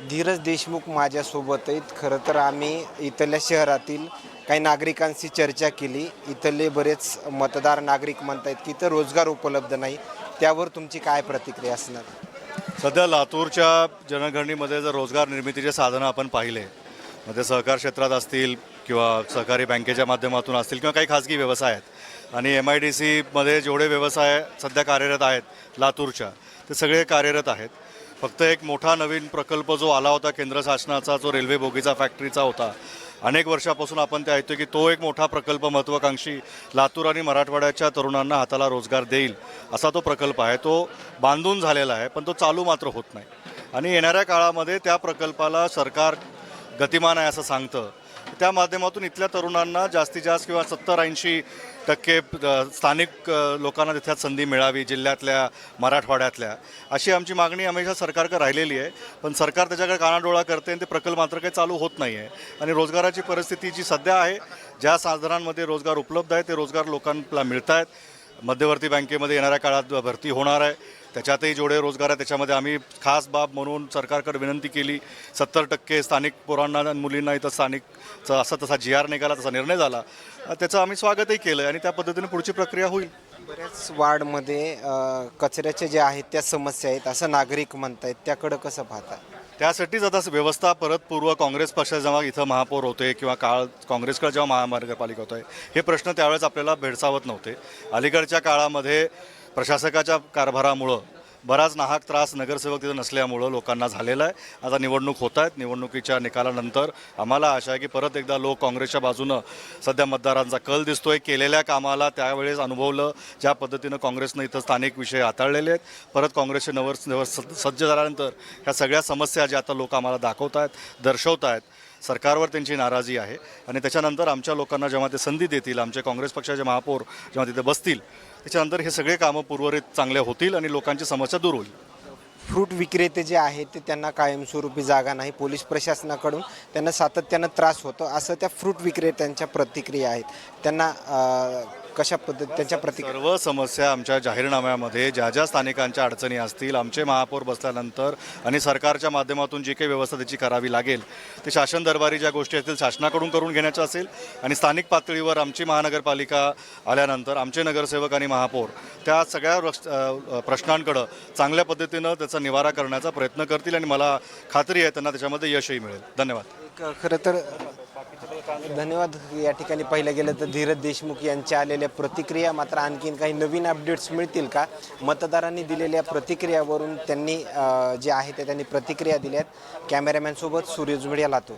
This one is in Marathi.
धीरज देशमुख माझ्यासोबत आहेत. खरं तर आम्ही इथल्या शहरातील काही नागरिकांशी चर्चा केली. इथले बरेच मतदार नागरिक म्हणत की इथं रोजगार उपलब्ध नाही. त्यावर तुमची काय प्रतिक्रिया असणार? सध्या लातूरच्या जनगणनेमध्ये जर रोजगार निर्मितीचे साधनं आपण पाहिले, मग ते सहकार क्षेत्रात असतील किंवा सहकारी बँकेच्या माध्यमातून असतील किंवा काही खाजगी व्यवसाय आहेत आणि MIDCमध्ये जेवढे व्यवसाय सध्या कार्यरत आहेत लातूरच्या, ते सगळे कार्यरत आहेत. फक्त एक मोठा नवीन प्रकल्प जो आला होता केंद्र शासनाचा, जो रेल्वे बोगीचा फॅक्टरीचा होता, अनेक वर्षापासून आपण ते ऐकतो की तो एक मोठा प्रकल्प महत्त्वाकांक्षी लातूर आणि मराठवाड्याच्या तरुणांना हाताला रोजगार देईल असा तो प्रकल्प आहे. तो बांधून झालेला आहे, पण तो चालू मात्र होत नाही. आणि येणाऱ्या काळामध्ये त्या प्रकल्पाला सरकार गतिमान आहे असं सांगतं. त्या माध्यमातून इथल्या तरुणांना जास्तीत जास्त किंवा 70-80% स्थानिक लोकांना तिथ्यात संधी मिळावी, जिल्ह्यातल्या मराठवाड्यातल्या, अशी आमची मागणी हमेशा सरकारकडे राहिलेली आहे. पण सरकार त्याच्याकडे कानाडोळा करते आणि ते प्रकल्प मात्र काही चालू होत नाही आहे. आणि रोजगाराची परिस्थिती जी सध्या आहे, ज्या साधनांमध्ये रोजगार उपलब्ध आहे ते रोजगार लोकांना मिळत आहेत. मध्यवर्ती बँकेमध्ये येणाऱ्या काळात भरती होणार आहे, त्याच्यातही जेवढे रोजगार आहे त्याच्यामध्ये आम्ही खास बाब म्हणून सरकारकडे विनंती केली. 70% स्थानिक पोरांना आणि मुलींना इथं स्थानिकचा असा तसा GR निघाला, तसा निर्णय झाला, त्याचं आम्ही स्वागतही केलं आणि त्या पद्धतीने पुढची प्रक्रिया होईल. बऱ्याच वार्डमध्ये कचऱ्याच्या ज्या आहेत त्या समस्या आहेत असं नागरिक म्हणत आहेत. त्याकडं कसं पाहता? त्यासाठीच आता व्यवस्था परत पूर्व काँग्रेस पक्ष जेव्हा इथं महापौर होते किंवा काँग्रेसकडे जेव्हा महानगरपालिका होतं, हे प्रश्न त्यावेळेस आपल्याला भेडसावत नव्हते. अलीकडच्या काळामध्ये प्रशासकाच्या कारभारामुळं बराच नाहक त्रास नगरसेवक तिथं नसल्यामुळं लोकांना झालेला आहे. आता निवडणूक होत आहेत. निवडणुकीच्या निकालानंतर आम्हाला आशा आहे की परत एकदा लोक काँग्रेसच्या बाजूनं सध्या मतदारांचा कल दिसतोय. केलेल्या कामाला त्यावेळेस अनुभवलं, ज्या पद्धतीनं काँग्रेसनं इथं स्थानिक विषय हाताळलेले आहेत. परत काँग्रेसचे सज्ज झाल्यानंतर ह्या सगळ्या समस्या ज्या आता लोक आम्हाला दाखवत आहेत, दर्शवत आहेत, सरकारवर त्यांची नाराजी आहे. आणि त्याच्यानंतर आमच्या लोकांना जेव्हा ते संधी देतील, आमचे काँग्रेस पक्षाचे महापौर जेव्हा तिथे बसतील, त्याच्यानंतर हे सगळे कामं पूर्वरित चांगले होतील आणि लोकांची समस्या दूर होईल. फ्रूट विक्रेते जे आहेत ते त्यांना कायमस्वरूपी जागा नाही, पोलीस प्रशासनाकडून त्यांना सातत्यानं त्रास होतो असं त्या फ्रूट विक्रेत्यांच्या प्रतिक्रिया आहेत. त्यांना कशा त्यांच्या प्रतिक्रिया? सर्व समस्या आमच्या जाहीरनाम्यामध्ये ज्या ज्या स्थानिकांच्या अडचणी असतील, आमचे महापौर बसल्यानंतर आणि सरकारच्या माध्यमातून जी काही व्यवस्था त्याची करावी लागेल, ते शासन दरबारी ज्या गोष्टी असतील शासनाकडून करून घेण्याचं असेल आणि स्थानिक पातळीवर आमची महानगरपालिका आल्यानंतर आमचे नगरसेवक आणि महापौर त्या सगळ्या प्रश्नांकडं चांगल्या पद्धतीनं त्याचा निवारा करण्याचा प्रयत्न करतील आणि मला खात्री आहे त्यांना त्याच्यामध्ये यशही मिळेल. धन्यवाद. खरं तर धन्यवाद. या ठिकाणी पाहिलं गेलं तर धीरज देशमुख यांच्या आलेल्या प्रतिक्रिया. मात्र आणखीन काही नवीन अपडेट्स मिळतील का? मतदारांनी दिलेल्या प्रतिक्रियावरून त्यांनी जे आहे ते त्यांनी प्रतिक्रिया दिल्यात. कॅमेरामॅनसोबत सूर्य जुमडिया, लातूर.